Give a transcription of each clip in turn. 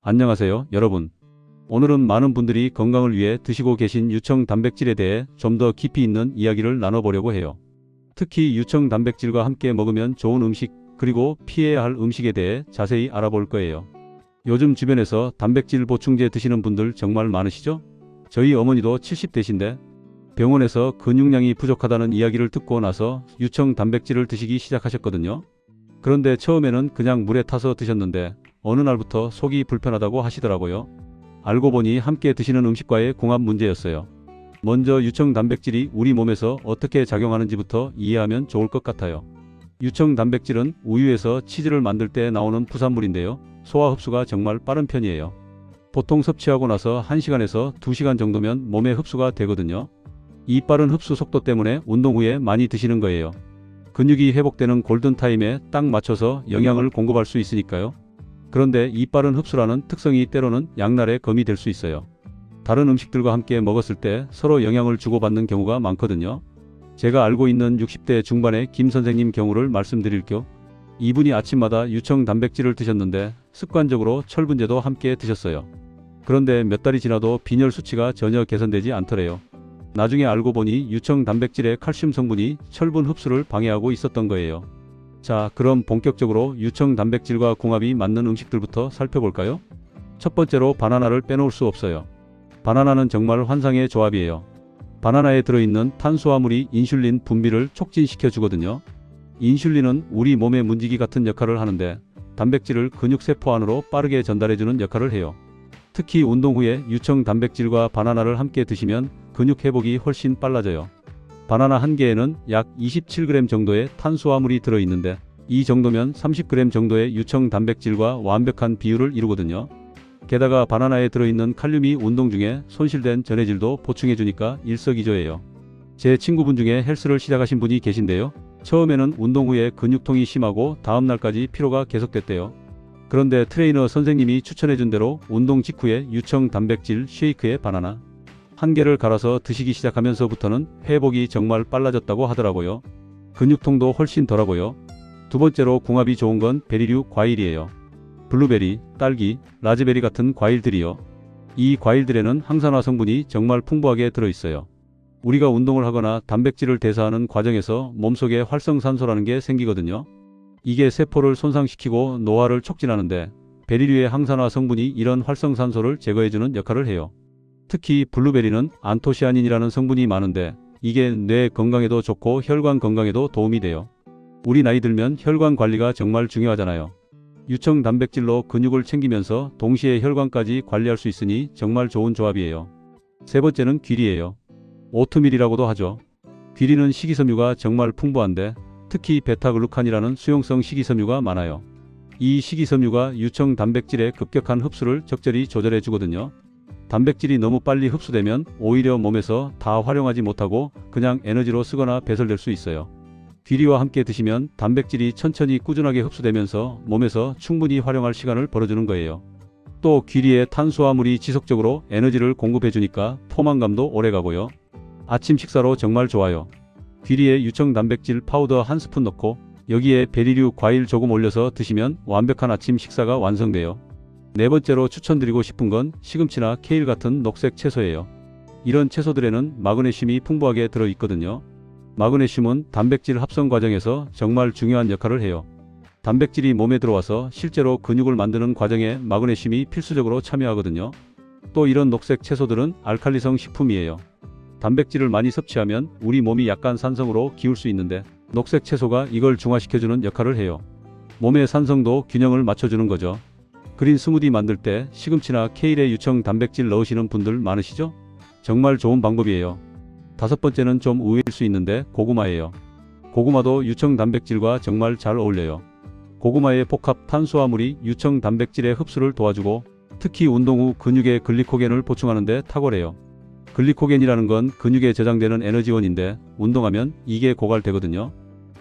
안녕하세요, 여러분. 오늘은 많은 분들이 건강을 위해 드시고 계신 유청 단백질에 대해 좀 더 깊이 있는 이야기를 나눠보려고 해요. 특히 유청 단백질과 함께 먹으면 좋은 음식, 그리고 피해야 할 음식에 대해 자세히 알아볼 거예요. 요즘 주변에서 단백질 보충제 드시는 분들 정말 많으시죠? 저희 어머니도 70대신데 병원에서 근육량이 부족하다는 이야기를 듣고 나서 유청 단백질을 드시기 시작하셨거든요. 그런데 처음에는 그냥 물에 타서 드셨는데 어느 날부터 속이 불편하다고 하시더라고요. 알고 보니 함께 드시는 음식과의 궁합 문제였어요. 먼저 유청 단백질이 우리 몸에서 어떻게 작용하는지부터 이해하면 좋을 것 같아요. 유청 단백질은 우유에서 치즈를 만들 때 나오는 부산물인데요. 소화 흡수가 정말 빠른 편이에요. 보통 섭취하고 나서 1시간에서 2시간 정도면 몸에 흡수가 되거든요. 이 빠른 흡수 속도 때문에 운동 후에 많이 드시는 거예요. 근육이 회복되는 골든타임에 딱 맞춰서 영양을 공급할 수 있으니까요. 그런데 이 빠른 흡수라는 특성이 때로는 양날의 검이 될 수 있어요. 다른 음식들과 함께 먹었을 때 서로 영향을 주고받는 경우가 많거든요. 제가 알고 있는 60대 중반의 김 선생님 경우를 말씀드릴게요. 이분이 아침마다 유청 단백질을 드셨는데 습관적으로 철분제도 함께 드셨어요. 그런데 몇 달이 지나도 빈혈 수치가 전혀 개선되지 않더래요. 나중에 알고 보니 유청 단백질의 칼슘 성분이 철분 흡수를 방해하고 있었던 거예요. 자, 그럼 본격적으로 유청 단백질과 궁합이 맞는 음식들부터 살펴볼까요? 첫 번째로 바나나를 빼놓을 수 없어요. 바나나는 정말 환상의 조합이에요. 바나나에 들어있는 탄수화물이 인슐린 분비를 촉진시켜 주거든요. 인슐린은 우리 몸의 문지기 같은 역할을 하는데 단백질을 근육세포 안으로 빠르게 전달해주는 역할을 해요. 특히 운동 후에 유청 단백질과 바나나를 함께 드시면 근육 회복이 훨씬 빨라져요. 바나나 한 개에는 약 27g 정도의 탄수화물이 들어있는데 이 정도면 30g 정도의 유청 단백질과 완벽한 비율을 이루거든요. 게다가 바나나에 들어있는 칼륨이 운동 중에 손실된 전해질도 보충해주니까 일석이조예요. 제 친구분 중에 헬스를 시작하신 분이 계신데요. 처음에는 운동 후에 근육통이 심하고 다음날까지 피로가 계속됐대요. 그런데 트레이너 선생님이 추천해준 대로 운동 직후에 유청 단백질 쉐이크에 바나나 한 개를 갈아서 드시기 시작하면서부터는 회복이 정말 빨라졌다고 하더라고요. 근육통도 훨씬 덜하고요. 두 번째로 궁합이 좋은 건 베리류 과일이에요. 블루베리, 딸기, 라즈베리 같은 과일들이요. 이 과일들에는 항산화 성분이 정말 풍부하게 들어있어요. 우리가 운동을 하거나 단백질을 대사하는 과정에서 몸속에 활성산소라는 게 생기거든요. 이게 세포를 손상시키고 노화를 촉진하는데 베리류의 항산화 성분이 이런 활성산소를 제거해주는 역할을 해요. 특히 블루베리는 안토시아닌이라는 성분이 많은데 이게 뇌 건강에도 좋고 혈관 건강에도 도움이 돼요. 우리 나이 들면 혈관 관리가 정말 중요하잖아요. 유청 단백질로 근육을 챙기면서 동시에 혈관까지 관리할 수 있으니 정말 좋은 조합이에요. 세 번째는 귀리예요. 오트밀이라고도 하죠. 귀리는 식이섬유가 정말 풍부한데 특히 베타글루칸이라는 수용성 식이섬유가 많아요. 이 식이섬유가 유청 단백질의 급격한 흡수를 적절히 조절해 주거든요. 단백질이 너무 빨리 흡수되면 오히려 몸에서 다 활용하지 못하고 그냥 에너지로 쓰거나 배설될 수 있어요. 귀리와 함께 드시면 단백질이 천천히 꾸준하게 흡수되면서 몸에서 충분히 활용할 시간을 벌어주는 거예요. 또 귀리에 탄수화물이 지속적으로 에너지를 공급해 주니까 포만감도 오래가고요. 아침 식사로 정말 좋아요. 귀리에 유청 단백질 파우더 한 스푼 넣고 여기에 베리류 과일 조금 올려서 드시면 완벽한 아침 식사가 완성돼요. 네 번째로 추천드리고 싶은 건 시금치나 케일 같은 녹색 채소예요. 이런 채소들에는 마그네슘이 풍부하게 들어있거든요. 마그네슘은 단백질 합성 과정에서 정말 중요한 역할을 해요. 단백질이 몸에 들어와서 실제로 근육을 만드는 과정에 마그네슘이 필수적으로 참여하거든요. 또 이런 녹색 채소들은 알칼리성 식품이에요. 단백질을 많이 섭취하면 우리 몸이 약간 산성으로 기울 수 있는데 녹색 채소가 이걸 중화시켜주는 역할을 해요. 몸의 산성도 균형을 맞춰주는 거죠. 그린 스무디 만들 때 시금치나 케일에 유청 단백질 넣으시는 분들 많으시죠? 정말 좋은 방법이에요. 다섯 번째는 좀 의외일 수 있는데 고구마예요. 고구마도 유청 단백질과 정말 잘 어울려요. 고구마의 복합 탄수화물이 유청 단백질의 흡수를 도와주고 특히 운동 후 근육의 글리코겐을 보충하는 데 탁월해요. 글리코겐이라는 건 근육에 저장되는 에너지원인데 운동하면 이게 고갈되거든요.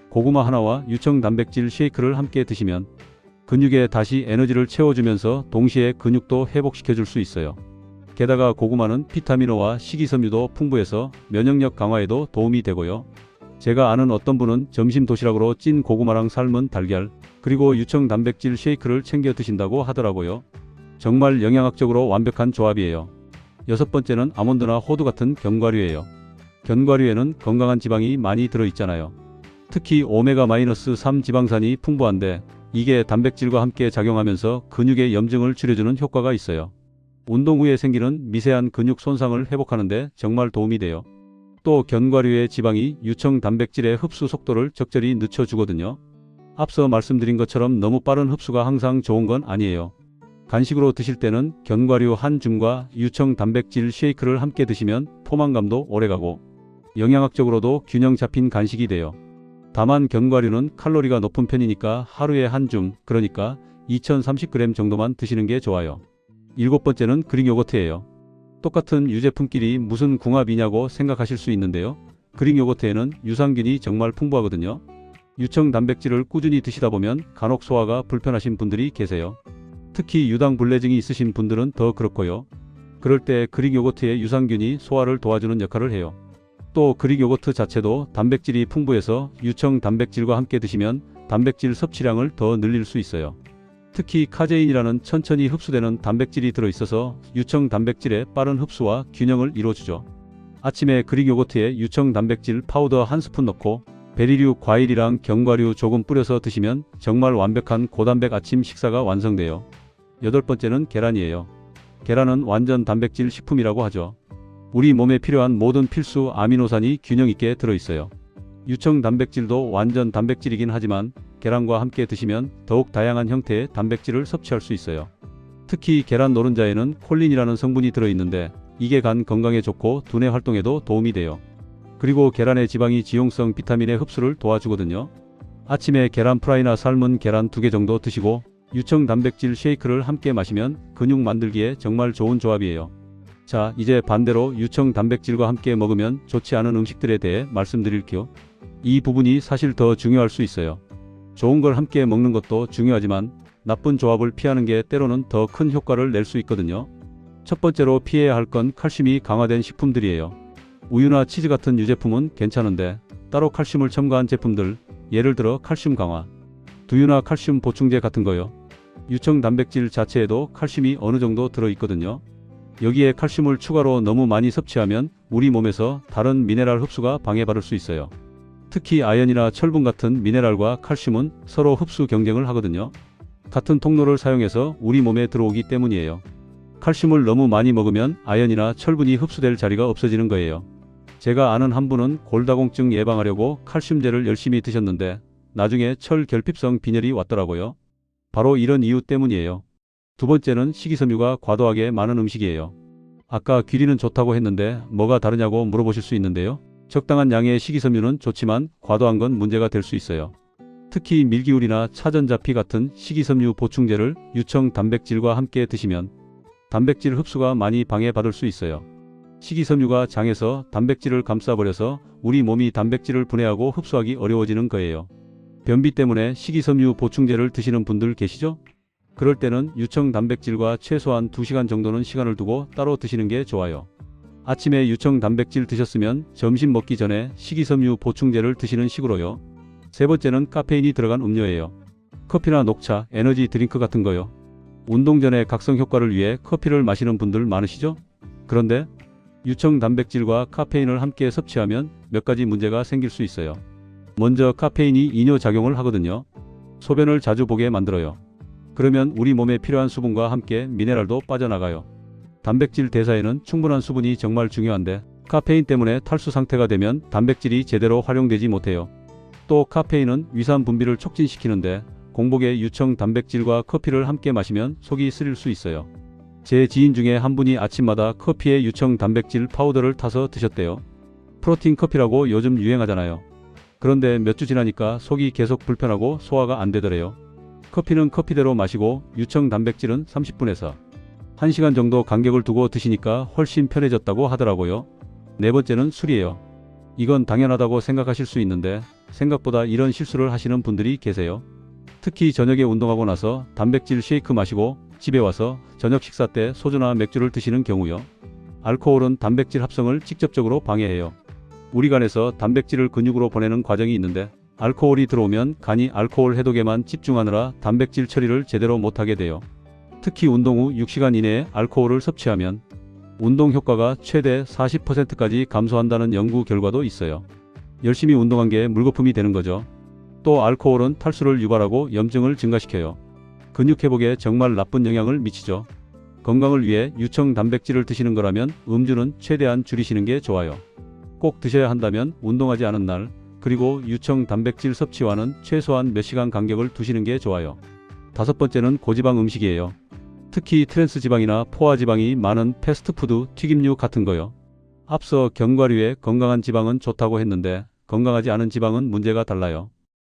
고구마 하나와 유청 단백질 쉐이크를 함께 드시면 근육에 다시 에너지를 채워주면서 동시에 근육도 회복시켜줄 수 있어요. 게다가 고구마는 비타민O와 식이섬유도 풍부해서 면역력 강화에도 도움이 되고요. 제가 아는 어떤 분은 점심 도시락으로 찐 고구마랑 삶은 달걀, 그리고 유청 단백질 쉐이크를 챙겨 드신다고 하더라고요. 정말 영양학적으로 완벽한 조합이에요. 여섯 번째는 아몬드나 호두 같은 견과류예요. 견과류에는 건강한 지방이 많이 들어있잖아요. 특히 오메가-3 지방산이 풍부한데 이게 단백질과 함께 작용하면서 근육의 염증을 줄여주는 효과가 있어요. 운동 후에 생기는 미세한 근육 손상을 회복하는 데 정말 도움이 돼요. 또 견과류의 지방이 유청 단백질의 흡수 속도를 적절히 늦춰주거든요. 앞서 말씀드린 것처럼 너무 빠른 흡수가 항상 좋은 건 아니에요. 간식으로 드실 때는 견과류 한 줌과 유청 단백질 쉐이크를 함께 드시면 포만감도 오래가고 영양학적으로도 균형 잡힌 간식이 돼요. 다만 견과류는 칼로리가 높은 편이니까 하루에 한 줌, 그러니까 2030g 정도만 드시는 게 좋아요. 일곱 번째는 그릭 요거트예요. 똑같은 유제품끼리 무슨 궁합이냐고 생각하실 수 있는데요. 그릭 요거트에는 유산균이 정말 풍부하거든요. 유청 단백질을 꾸준히 드시다 보면 간혹 소화가 불편하신 분들이 계세요. 특히 유당 불내증이 있으신 분들은 더 그렇고요. 그럴 때 그릭 요거트의 유산균이 소화를 도와주는 역할을 해요. 또 그릭 요거트 자체도 단백질이 풍부해서 유청 단백질과 함께 드시면 단백질 섭취량을 더 늘릴 수 있어요. 특히 카제인이라는 천천히 흡수되는 단백질이 들어있어서 유청 단백질의 빠른 흡수와 균형을 이루어주죠. 아침에 그릭 요거트에 유청 단백질 파우더 한 스푼 넣고 베리류 과일이랑 견과류 조금 뿌려서 드시면 정말 완벽한 고단백 아침 식사가 완성돼요. 여덟 번째는 계란이에요. 계란은 완전 단백질 식품이라고 하죠. 우리 몸에 필요한 모든 필수 아미노산이 균형 있게 들어있어요. 유청 단백질도 완전 단백질이긴 하지만 계란과 함께 드시면 더욱 다양한 형태의 단백질을 섭취할 수 있어요. 특히 계란 노른자에는 콜린이라는 성분이 들어있는데 이게 간 건강에 좋고 두뇌 활동에도 도움이 돼요. 그리고 계란의 지방이 지용성 비타민의 흡수를 도와주거든요. 아침에 계란 프라이나 삶은 계란 2개 정도 드시고 유청 단백질 쉐이크를 함께 마시면 근육 만들기에 정말 좋은 조합이에요. 자, 이제 반대로 유청 단백질과 함께 먹으면 좋지 않은 음식들에 대해 말씀드릴게요. 이 부분이 사실 더 중요할 수 있어요. 좋은 걸 함께 먹는 것도 중요하지만 나쁜 조합을 피하는 게 때로는 더 큰 효과를 낼 수 있거든요. 첫 번째로 피해야 할 건 칼슘이 강화된 식품들이에요. 우유나 치즈 같은 유제품은 괜찮은데 따로 칼슘을 첨가한 제품들, 예를 들어 칼슘 강화, 두유나 칼슘 보충제 같은 거요. 유청 단백질 자체에도 칼슘이 어느 정도 들어있거든요. 여기에 칼슘을 추가로 너무 많이 섭취하면 우리 몸에서 다른 미네랄 흡수가 방해받을 수 있어요. 특히 아연이나 철분 같은 미네랄과 칼슘은 서로 흡수 경쟁을 하거든요. 같은 통로를 사용해서 우리 몸에 들어오기 때문이에요. 칼슘을 너무 많이 먹으면 아연이나 철분이 흡수될 자리가 없어지는 거예요. 제가 아는 한 분은 골다공증 예방하려고 칼슘제를 열심히 드셨는데 나중에 철 결핍성 빈혈이 왔더라고요. 바로 이런 이유 때문이에요. 두 번째는 식이섬유가 과도하게 많은 음식이에요. 아까 귀리는 좋다고 했는데 뭐가 다르냐고 물어보실 수 있는데요. 적당한 양의 식이섬유는 좋지만 과도한 건 문제가 될 수 있어요. 특히 밀기울이나 차전자피 같은 식이섬유 보충제를 유청 단백질과 함께 드시면 단백질 흡수가 많이 방해받을 수 있어요. 식이섬유가 장에서 단백질을 감싸버려서 우리 몸이 단백질을 분해하고 흡수하기 어려워지는 거예요. 변비 때문에 식이섬유 보충제를 드시는 분들 계시죠? 그럴 때는 유청 단백질과 최소한 2시간 정도는 시간을 두고 따로 드시는 게 좋아요. 아침에 유청 단백질 드셨으면 점심 먹기 전에 식이섬유 보충제를 드시는 식으로요. 세 번째는 카페인이 들어간 음료예요. 커피나 녹차, 에너지 드링크 같은 거요. 운동 전에 각성 효과를 위해 커피를 마시는 분들 많으시죠? 그런데 유청 단백질과 카페인을 함께 섭취하면 몇 가지 문제가 생길 수 있어요. 먼저 카페인이 이뇨작용을 하거든요. 소변을 자주 보게 만들어요. 그러면 우리 몸에 필요한 수분과 함께 미네랄도 빠져나가요. 단백질 대사에는 충분한 수분이 정말 중요한데 카페인 때문에 탈수 상태가 되면 단백질이 제대로 활용되지 못해요. 또 카페인은 위산 분비를 촉진시키는데 공복에 유청 단백질과 커피를 함께 마시면 속이 쓰릴 수 있어요. 제 지인 중에 한 분이 아침마다 커피에 유청 단백질 파우더를 타서 드셨대요. 프로틴 커피라고 요즘 유행하잖아요. 그런데 몇 주 지나니까 속이 계속 불편하고 소화가 안 되더래요. 커피는 커피대로 마시고 유청 단백질은 30분에서 1시간 정도 간격을 두고 드시니까 훨씬 편해졌다고 하더라고요. 네 번째는 술이에요. 이건 당연하다고 생각하실 수 있는데 생각보다 이런 실수를 하시는 분들이 계세요. 특히 저녁에 운동하고 나서 단백질 쉐이크 마시고 집에 와서 저녁 식사 때 소주나 맥주를 드시는 경우요. 알코올은 단백질 합성을 직접적으로 방해해요. 우리 간에서 단백질을 근육으로 보내는 과정이 있는데 알코올이 들어오면 간이 알코올 해독에만 집중하느라 단백질 처리를 제대로 못하게 돼요. 특히 운동 후 6시간 이내에 알코올을 섭취하면 운동 효과가 최대 40%까지 감소한다는 연구 결과도 있어요. 열심히 운동한 게 물거품이 되는 거죠. 또 알코올은 탈수를 유발하고 염증을 증가시켜요. 근육 회복에 정말 나쁜 영향을 미치죠. 건강을 위해 유청 단백질을 드시는 거라면 음주는 최대한 줄이시는 게 좋아요. 꼭 드셔야 한다면 운동하지 않은 날, 그리고 유청 단백질 섭취와는 최소한 몇 시간 간격을 두시는 게 좋아요. 다섯 번째는 고지방 음식이에요. 특히 트랜스 지방이나 포화 지방이 많은 패스트푸드, 튀김류 같은 거요. 앞서 견과류에 건강한 지방은 좋다고 했는데 건강하지 않은 지방은 문제가 달라요.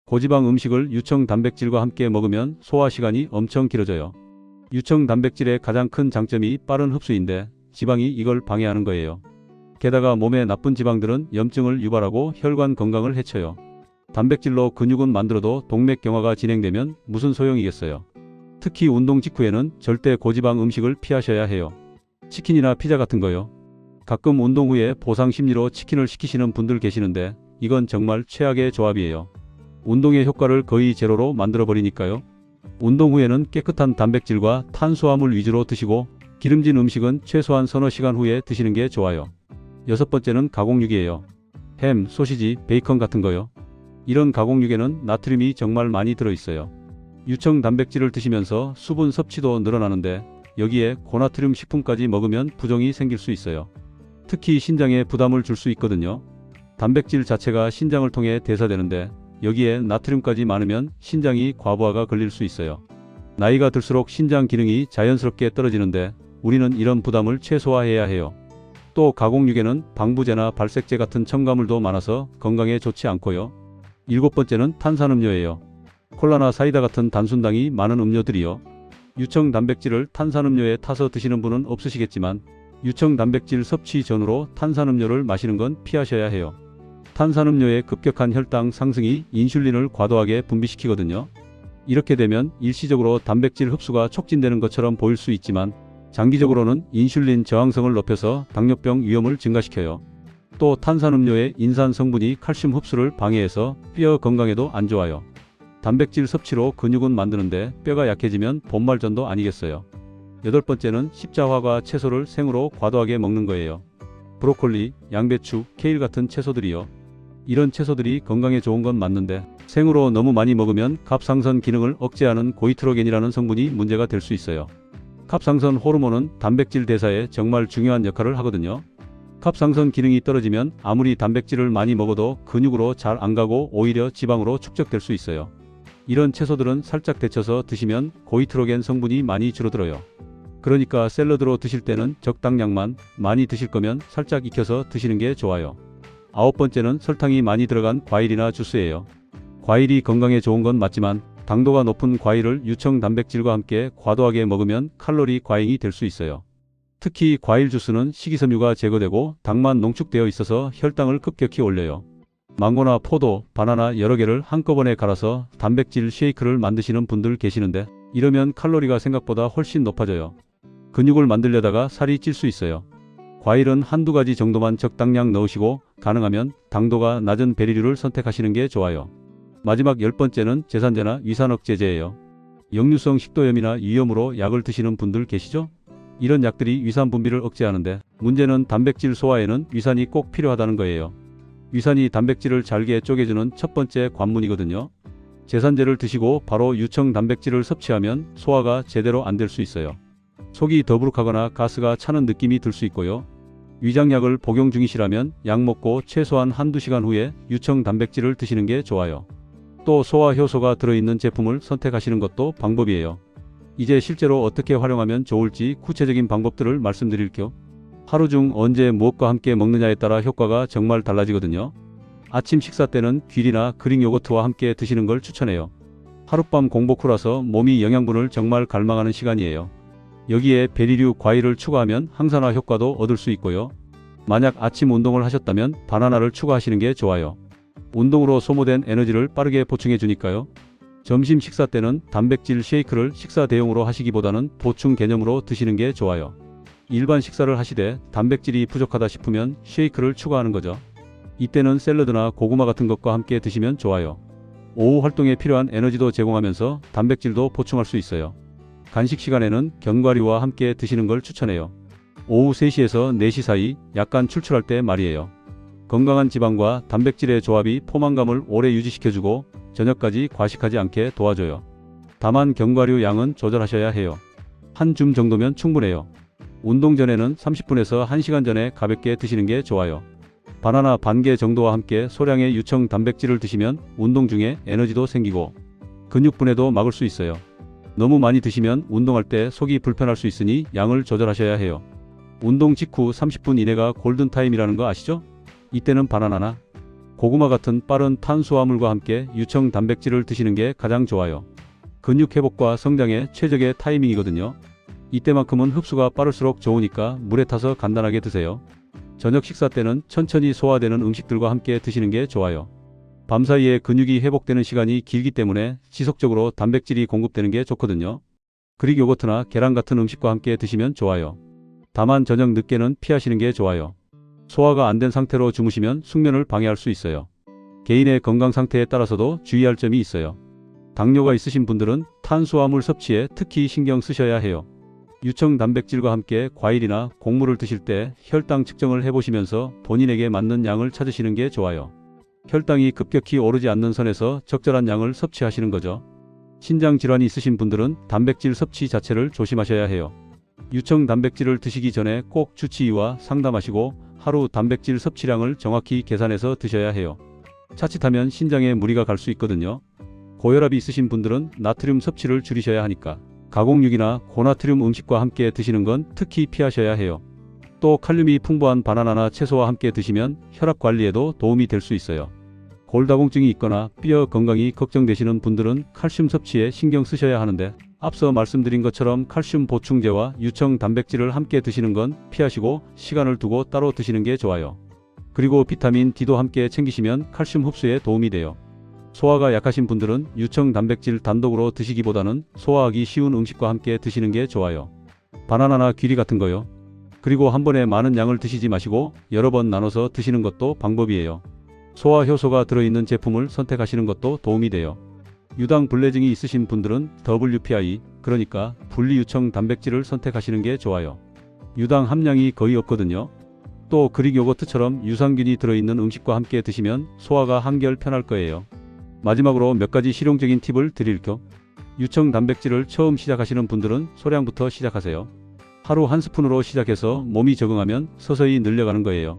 고지방 음식을 유청 단백질과 함께 먹으면 소화 시간이 엄청 길어져요. 유청 단백질의 가장 큰 장점이 빠른 흡수인데 지방이 이걸 방해하는 거예요. 게다가 몸에 나쁜 지방들은 염증을 유발하고 혈관 건강을 해쳐요. 단백질로 근육은 만들어도 동맥경화가 진행되면 무슨 소용이겠어요. 특히 운동 직후에는 절대 고지방 음식을 피하셔야 해요. 치킨이나 피자 같은 거요. 가끔 운동 후에 보상 심리로 치킨을 시키시는 분들 계시는데 이건 정말 최악의 조합이에요. 운동의 효과를 거의 제로로 만들어버리니까요. 운동 후에는 깨끗한 단백질과 탄수화물 위주로 드시고 기름진 음식은 최소한 서너 시간 후에 드시는 게 좋아요. 여섯 번째는 가공육이에요. 햄, 소시지, 베이컨 같은 거요. 이런 가공육에는 나트륨이 정말 많이 들어있어요. 유청 단백질을 드시면서 수분 섭취도 늘어나는데 여기에 고나트륨 식품까지 먹으면 부종이 생길 수 있어요. 특히 신장에 부담을 줄 수 있거든요. 단백질 자체가 신장을 통해 대사되는데 여기에 나트륨까지 많으면 신장이 과부하가 걸릴 수 있어요. 나이가 들수록 신장 기능이 자연스럽게 떨어지는데 우리는 이런 부담을 최소화해야 해요. 또 가공육에는 방부제나 발색제 같은 첨가물도 많아서 건강에 좋지 않고요. 일곱 번째는 탄산음료예요. 콜라나 사이다 같은 단순당이 많은 음료들이요. 유청 단백질을 탄산음료에 타서 드시는 분은 없으시겠지만 유청 단백질 섭취 전후로 탄산음료를 마시는 건 피하셔야 해요. 탄산음료의 급격한 혈당 상승이 인슐린을 과도하게 분비시키거든요. 이렇게 되면 일시적으로 단백질 흡수가 촉진되는 것처럼 보일 수 있지만 장기적으로는 인슐린 저항성을 높여서 당뇨병 위험을 증가시켜요. 또 탄산음료의 인산 성분이 칼슘 흡수를 방해해서 뼈 건강에도 안 좋아요. 단백질 섭취로 근육은 만드는데 뼈가 약해지면 본말전도 아니겠어요. 여덟 번째는 십자화과 채소를 생으로 과도하게 먹는 거예요. 브로콜리, 양배추, 케일 같은 채소들이요. 이런 채소들이 건강에 좋은 건 맞는데 생으로 너무 많이 먹으면 갑상선 기능을 억제하는 고이트로겐이라는 성분이 문제가 될 수 있어요. 갑상선 호르몬은 단백질 대사에 정말 중요한 역할을 하거든요. 갑상선 기능이 떨어지면 아무리 단백질을 많이 먹어도 근육으로 잘 안 가고 오히려 지방으로 축적될 수 있어요. 이런 채소들은 살짝 데쳐서 드시면 고이트로겐 성분이 많이 줄어들어요. 그러니까 샐러드로 드실 때는 적당량만, 많이 드실 거면 살짝 익혀서 드시는 게 좋아요. 아홉 번째는 설탕이 많이 들어간 과일이나 주스예요. 과일이 건강에 좋은 건 맞지만 당도가 높은 과일을 유청 단백질과 함께 과도하게 먹으면 칼로리 과잉이 될 수 있어요. 특히 과일 주스는 식이섬유가 제거되고 당만 농축되어 있어서 혈당을 급격히 올려요. 망고나 포도, 바나나 여러 개를 한꺼번에 갈아서 단백질 쉐이크를 만드시는 분들 계시는데 이러면 칼로리가 생각보다 훨씬 높아져요. 근육을 만들려다가 살이 찔 수 있어요. 과일은 한두 가지 정도만 적당량 넣으시고 가능하면 당도가 낮은 베리류를 선택하시는 게 좋아요. 마지막 열 번째는 제산제나 위산억제제예요. 역류성 식도염이나 위염으로 약을 드시는 분들 계시죠? 이런 약들이 위산 분비를 억제하는데 문제는 단백질 소화에는 위산이 꼭 필요하다는 거예요. 위산이 단백질을 잘게 쪼개주는 첫 번째 관문이거든요. 제산제를 드시고 바로 유청 단백질을 섭취하면 소화가 제대로 안 될 수 있어요. 속이 더부룩하거나 가스가 차는 느낌이 들 수 있고요. 위장약을 복용 중이시라면 약 먹고 최소한 한두 시간 후에 유청 단백질을 드시는 게 좋아요. 또 소화 효소가 들어있는 제품을 선택하시는 것도 방법이에요. 이제 실제로 어떻게 활용하면 좋을지 구체적인 방법들을 말씀드릴게요. 하루 중 언제 무엇과 함께 먹느냐에 따라 효과가 정말 달라지거든요. 아침 식사 때는 귀리나 그릭 요거트와 함께 드시는 걸 추천해요. 하룻밤 공복 후라서 몸이 영양분을 정말 갈망하는 시간이에요. 여기에 베리류 과일을 추가하면 항산화 효과도 얻을 수 있고요. 만약 아침 운동을 하셨다면 바나나를 추가하시는 게 좋아요. 운동으로 소모된 에너지를 빠르게 보충해 주니까요. 점심 식사 때는 단백질 쉐이크를 식사 대용으로 하시기보다는 보충 개념으로 드시는 게 좋아요. 일반 식사를 하시되 단백질이 부족하다 싶으면 쉐이크를 추가하는 거죠. 이때는 샐러드나 고구마 같은 것과 함께 드시면 좋아요. 오후 활동에 필요한 에너지도 제공하면서 단백질도 보충할 수 있어요. 간식 시간에는 견과류와 함께 드시는 걸 추천해요. 오후 3시에서 4시 사이 약간 출출할 때 말이에요. 건강한 지방과 단백질의 조합이 포만감을 오래 유지시켜주고 저녁까지 과식하지 않게 도와줘요. 다만 견과류 양은 조절하셔야 해요. 한 줌 정도면 충분해요. 운동 전에는 30분에서 1시간 전에 가볍게 드시는 게 좋아요. 바나나 반 개 정도와 함께 소량의 유청 단백질을 드시면 운동 중에 에너지도 생기고 근육분해도 막을 수 있어요. 너무 많이 드시면 운동할 때 속이 불편할 수 있으니 양을 조절하셔야 해요. 운동 직후 30분 이내가 골든타임이라는 거 아시죠? 이때는 바나나나 고구마 같은 빠른 탄수화물과 함께 유청 단백질을 드시는 게 가장 좋아요. 근육 회복과 성장에 최적의 타이밍이거든요. 이때만큼은 흡수가 빠를수록 좋으니까 물에 타서 간단하게 드세요. 저녁 식사 때는 천천히 소화되는 음식들과 함께 드시는 게 좋아요. 밤사이에 근육이 회복되는 시간이 길기 때문에 지속적으로 단백질이 공급되는 게 좋거든요. 그릭 요거트나 계란 같은 음식과 함께 드시면 좋아요. 다만 저녁 늦게는 피하시는 게 좋아요. 소화가 안 된 상태로 주무시면 숙면을 방해할 수 있어요. 개인의 건강 상태에 따라서도 주의할 점이 있어요. 당뇨가 있으신 분들은 탄수화물 섭취에 특히 신경 쓰셔야 해요. 유청 단백질과 함께 과일이나 곡물을 드실 때 혈당 측정을 해보시면서 본인에게 맞는 양을 찾으시는 게 좋아요. 혈당이 급격히 오르지 않는 선에서 적절한 양을 섭취하시는 거죠. 신장 질환이 있으신 분들은 단백질 섭취 자체를 조심하셔야 해요. 유청 단백질을 드시기 전에 꼭 주치의와 상담하시고 하루 단백질 섭취량을 정확히 계산해서 드셔야 해요. 자칫하면 신장에 무리가 갈 수 있거든요. 고혈압이 있으신 분들은 나트륨 섭취를 줄이셔야 하니까 가공육이나 고나트륨 음식과 함께 드시는 건 특히 피하셔야 해요. 또 칼륨이 풍부한 바나나나 채소와 함께 드시면 혈압 관리에도 도움이 될 수 있어요. 골다공증이 있거나 뼈 건강이 걱정되시는 분들은 칼슘 섭취에 신경 쓰셔야 하는데 앞서 말씀드린 것처럼 칼슘 보충제와 유청 단백질을 함께 드시는 건 피하시고 시간을 두고 따로 드시는 게 좋아요. 그리고 비타민 D도 함께 챙기시면 칼슘 흡수에 도움이 돼요. 소화가 약하신 분들은 유청 단백질 단독으로 드시기보다는 소화하기 쉬운 음식과 함께 드시는 게 좋아요. 바나나나 귀리 같은 거요. 그리고 한 번에 많은 양을 드시지 마시고 여러 번 나눠서 드시는 것도 방법이에요. 소화 효소가 들어있는 제품을 선택하시는 것도 도움이 돼요. 유당 불내증이 있으신 분들은 WPI, 그러니까 분리유청 단백질을 선택하시는 게 좋아요. 유당 함량이 거의 없거든요. 또 그릭 요거트처럼 유산균이 들어있는 음식과 함께 드시면 소화가 한결 편할 거예요. 마지막으로 몇 가지 실용적인 팁을 드릴 겸 유청 단백질을 처음 시작하시는 분들은 소량부터 시작하세요. 하루 한 스푼으로 시작해서 몸이 적응하면 서서히 늘려가는 거예요.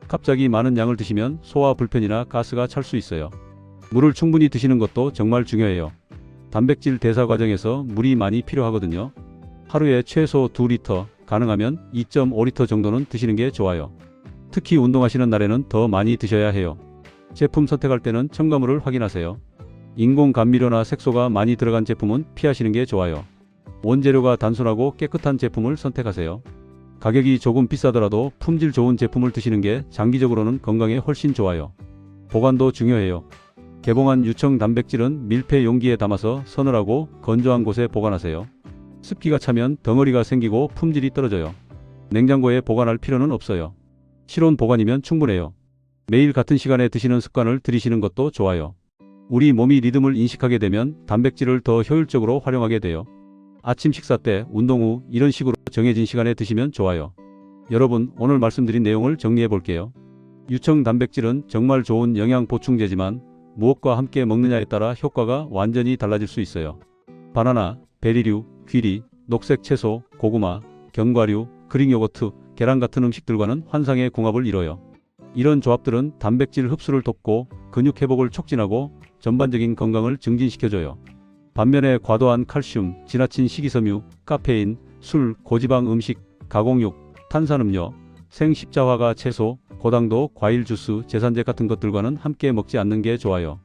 갑자기 많은 양을 드시면 소화 불편이나 가스가 찰 수 있어요. 물을 충분히 드시는 것도 정말 중요해요. 단백질 대사 과정에서 물이 많이 필요하거든요. 하루에 최소 2리터, 가능하면 2.5리터 정도는 드시는 게 좋아요. 특히 운동하시는 날에는 더 많이 드셔야 해요. 제품 선택할 때는 첨가물을 확인하세요. 인공 감미료나 색소가 많이 들어간 제품은 피하시는 게 좋아요. 원재료가 단순하고 깨끗한 제품을 선택하세요. 가격이 조금 비싸더라도 품질 좋은 제품을 드시는 게 장기적으로는 건강에 훨씬 좋아요. 보관도 중요해요. 개봉한 유청 단백질은 밀폐 용기에 담아서 서늘하고 건조한 곳에 보관하세요. 습기가 차면 덩어리가 생기고 품질이 떨어져요. 냉장고에 보관할 필요는 없어요. 실온 보관이면 충분해요. 매일 같은 시간에 드시는 습관을 들이시는 것도 좋아요. 우리 몸이 리듬을 인식하게 되면 단백질을 더 효율적으로 활용하게 돼요. 아침 식사 때, 운동 후 이런 식으로 정해진 시간에 드시면 좋아요. 여러분, 오늘 말씀드린 내용을 정리해 볼게요. 유청 단백질은 정말 좋은 영양 보충제지만 무엇과 함께 먹느냐에 따라 효과가 완전히 달라질 수 있어요. 바나나, 베리류, 귀리, 녹색 채소, 고구마, 견과류, 그릭 요거트, 계란 같은 음식들과는 환상의 궁합을 이뤄요. 이런 조합들은 단백질 흡수를 돕고 근육 회복을 촉진하고 전반적인 건강을 증진시켜줘요. 반면에 과도한 칼슘, 지나친 식이섬유, 카페인, 술, 고지방 음식, 가공육, 탄산음료, 생십자화가 채소, 고당도 과일 주스, 제산제 같은 것들과는 함께 먹지 않는 게 좋아요.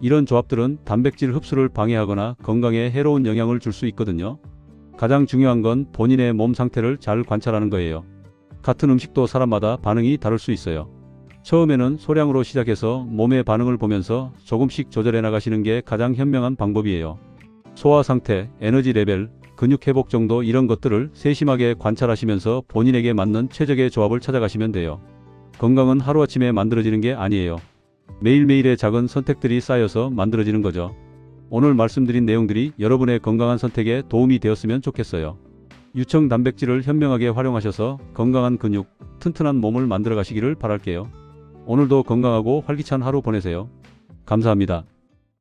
이런 조합들은 단백질 흡수를 방해하거나 건강에 해로운 영향을 줄 수 있거든요. 가장 중요한 건 본인의 몸 상태를 잘 관찰하는 거예요. 같은 음식도 사람마다 반응이 다를 수 있어요. 처음에는 소량으로 시작해서 몸의 반응을 보면서 조금씩 조절해 나가시는 게 가장 현명한 방법이에요. 소화 상태, 에너지 레벨, 근육 회복 정도 이런 것들을 세심하게 관찰하시면서 본인에게 맞는 최적의 조합을 찾아가시면 돼요. 건강은 하루아침에 만들어지는 게 아니에요. 매일매일의 작은 선택들이 쌓여서 만들어지는 거죠. 오늘 말씀드린 내용들이 여러분의 건강한 선택에 도움이 되었으면 좋겠어요. 유청 단백질을 현명하게 활용하셔서 건강한 근육, 튼튼한 몸을 만들어 가시기를 바랄게요. 오늘도 건강하고 활기찬 하루 보내세요. 감사합니다.